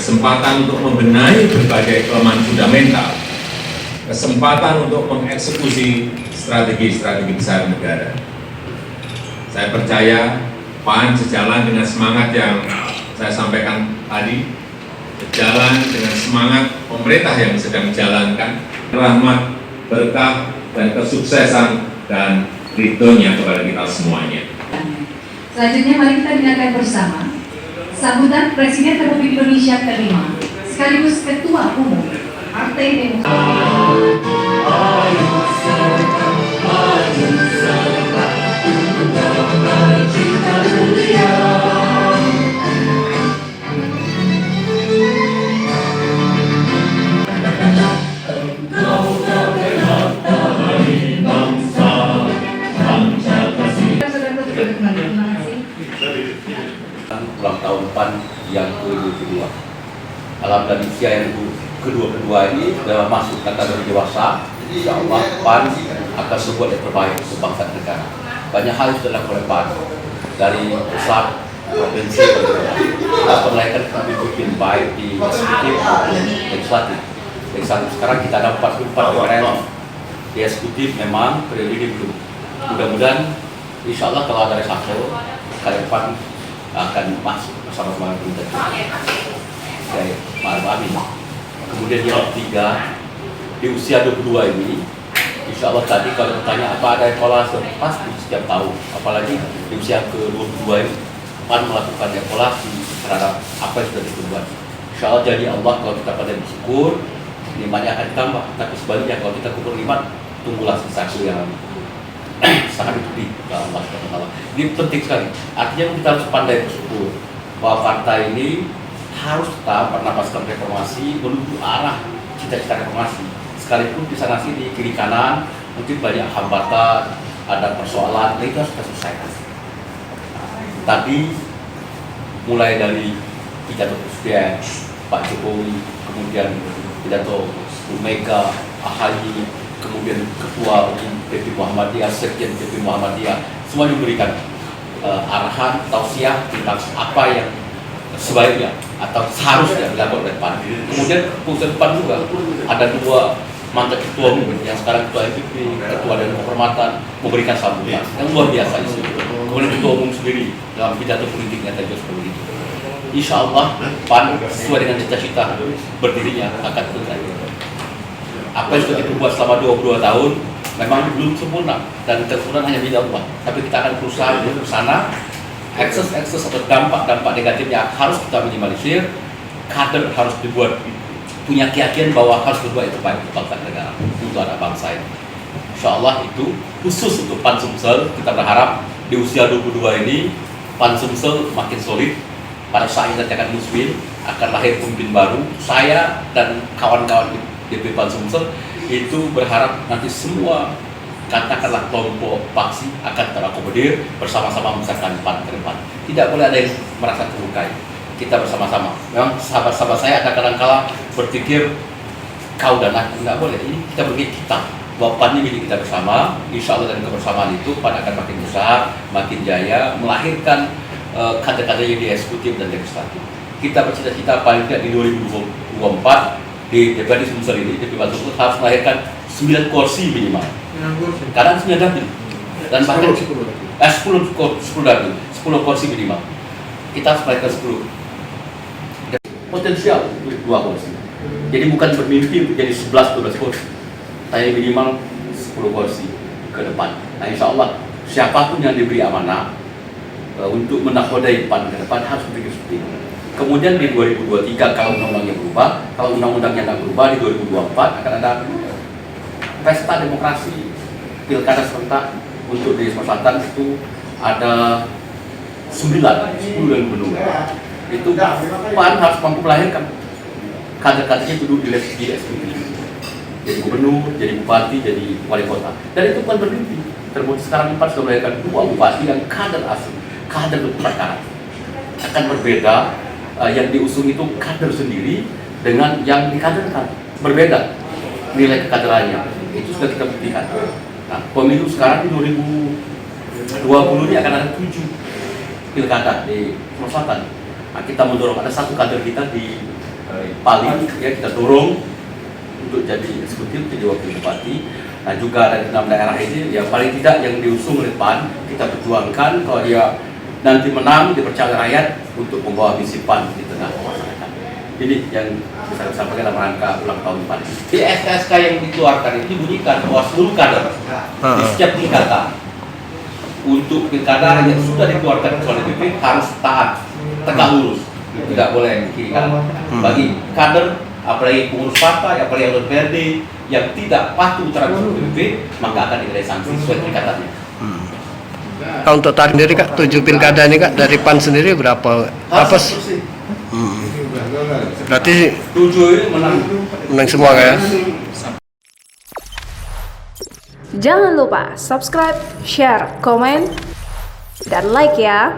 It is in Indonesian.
kesempatan untuk membenahi berbagai kelemahan fundamental, kesempatan untuk mengeksekusi strategi-strategi besar negara. Saya percaya PAN sejalan dengan semangat yang saya sampaikan tadi, sejalan dengan semangat pemerintah yang sedang menjalankan rahmat, berkah, dan kesuksesan dan ridhonya kepada kita semuanya. Selanjutnya mari kita dengarkan bersama sambutan Presiden Republik Indonesia ke-5 sekaligus Ketua Umum Partai Demokrat. Ulang tahun PAN yang ke-22. Alhamdulillah usia yang kedua ini sudah masuk kategori dewasa. Insya Allah PAN akan berbuat yang terbaik untuk bangsa dan negara. Banyak hal yang sudah dilakukan oleh PAN dari pusat, provinsi, kita perlahan pemimpin baik di eksekutif maupun legislatif. Sekarang kita ada 44 DPR di eksekutif, memang periode ini belum. Mudah-mudahan insya Allah kalau ada reshuffle ke depan akan masuk bersama-sama kita. Saya Ma'ruf Amin. Kemudian yang ketiga, di usia 22 ini, insya Allah tadi kalau bertanya apa ada evaluasi, pasti setiap tahun. Apalagi di usia ke-22 ini, PAN melakukan evaluasi terhadap apa yang sudah diperbuat. Insya Allah jadi Allah kalau kita pada bersyukur, nikmatnya akan ditambah. Tapi sebaliknya kalau kita kufur nikmat, tunggulah sesuatu yang sangat di Allah SWT. Ini penting sekali. Artinya kita harus pandai bersyukur bahwa partai ini harus tetap bernapaskan reformasi menuju arah cita-cita reformasi. Sekalipun di sana sini kiri kanan mungkin banyak hambatan, ada persoalan, itu harus kita selesaikan. Tadi mulai dari pidato Presiden Pak Jokowi, kemudian pidato Bu Mega, AHY, kemudian Ketua Umum PP Muhammadiyah, Sekjen PP Muhammadiyah, semua diberikan arahan, tausiah tentang apa yang sebaiknya atau seharusnya dilakukan oleh PAN. Kemudian fungsi PAN juga ada dua mantan ketua umum yang sekarang ketua MPP, ketua dan kehormatan memberikan sambutan yang luar biasa itu. Kemudian ketua umum sendiri dalam pidato politiknya tadi seperti itu. Insya Allah PAN sesuai dengan cita-cita berdirinya akan terjadi. Apa yang sudah diperbuat selama 22 tahun memang belum sempurna dan kesempurnaan hanya milik Allah. Tapi kita akan berusaha untuk ke sana. Ekses atau dampak negatifnya harus kita minimalisir. Kader harus dibuat punya keyakinan bahwa harus berbuat yang terbaik untuk bangsa dan negara, untuk anak bangsa ini. Insya Allah itu khusus untuk PAN Sumsel. Kita berharap di usia 22 ini PAN Sumsel makin solid. Pada saat nanti akan musbil, akan lahir pemimpin baru. Saya dan kawan-kawan DP PAN Sumsel itu berharap nanti semua katakanlah kelompok faksi akan terakomodir bersama-sama membesarkan PAN ke depan. Tidak boleh ada yang merasa terlukai. Kita bersama-sama. Memang sahabat-sahabat saya ada kadang-kala berpikir kau dan aku, nggak boleh. Ini kita berpikir kita bahwa PAN ini milik kita bersama. Insya Allah dan kebersamaan itu PAN akan makin besar, makin jaya, melahirkan kader-kader yang di eksekutif dan legislatif. Kita bercita-cita paling tidak di 2024 di DPRD Sumsel ini, DPRD Sumsel harus melahirkan 9 kursi minimal. Kadang 9 dapil dan bahkan 10 dapil, 10 kursi minimal. Kita harus melahirkan 10. Potensial 2 kursi. Jadi bukan bermimpi untuk jadi 11-12 kursi. Tapi minimal 10 kursi ke depan. Nah insya Allah siapapun yang diberi amanah untuk menakodai PAN ke depan harus berpikir seperti itu. Kemudian di 2023 kalau undang-undangnya berubah, kalau undang-undangnya tidak berubah di 2024 akan ada pesta demokrasi pilkada serentak untuk di Sumatera Selatan itu ada 10 yang gubernur. Itu PAN harus mampu melahirkan kader-kadernya itu duduk di eksekutif, jadi gubernur, jadi bupati, jadi wali kota. Dan itu bukan bermimpi. Terbukti sekarang PAN sudah melahirkan 2 bupati yang kader asli, kader berperkara. Akan berbeda. Yang diusung itu kader sendiri dengan yang dikaderkan, berbeda nilai kekaderannya. Itu sudah kita buktikan. Nah, pemilu sekarang di 2020 ini akan ada 7 pilkada di Sumatera Selatan. Nah, kita mendorong ada 1 kader kita di paling ya kita dorong untuk jadi eksekutif, jadi wakil bupati. Nah juga dari 6 daerah ini yang paling tidak yang diusung oleh PAN kita perjuangkan kalau dia nanti menang dipercaya rakyat untuk membawa misi PAN di tengah masyarakat. Ini yang bisa saya sampaikan dalam rangka ulang tahun PAN. Di SK yang dikeluarkan itu dibunyikan bahwa seluruh kader di setiap tingkatan untuk pilkada yang sudah dikeluarkan oleh DPP harus taat, tegak lurus, tidak boleh kiri kanan. Bagi kader, apalagi pengurus partai, apalagi yang DPRD yang tidak patuh terhadap DPP, maka akan dikenai sanksi sesuai tingkatannya. Kalau untuk target sendiri Kak, 7 pilkada ini Kak, dari PAN sendiri berapa? Apa? Berarti 7 ini menang semua Kak ya? Jangan lupa subscribe, share, komen, dan like ya.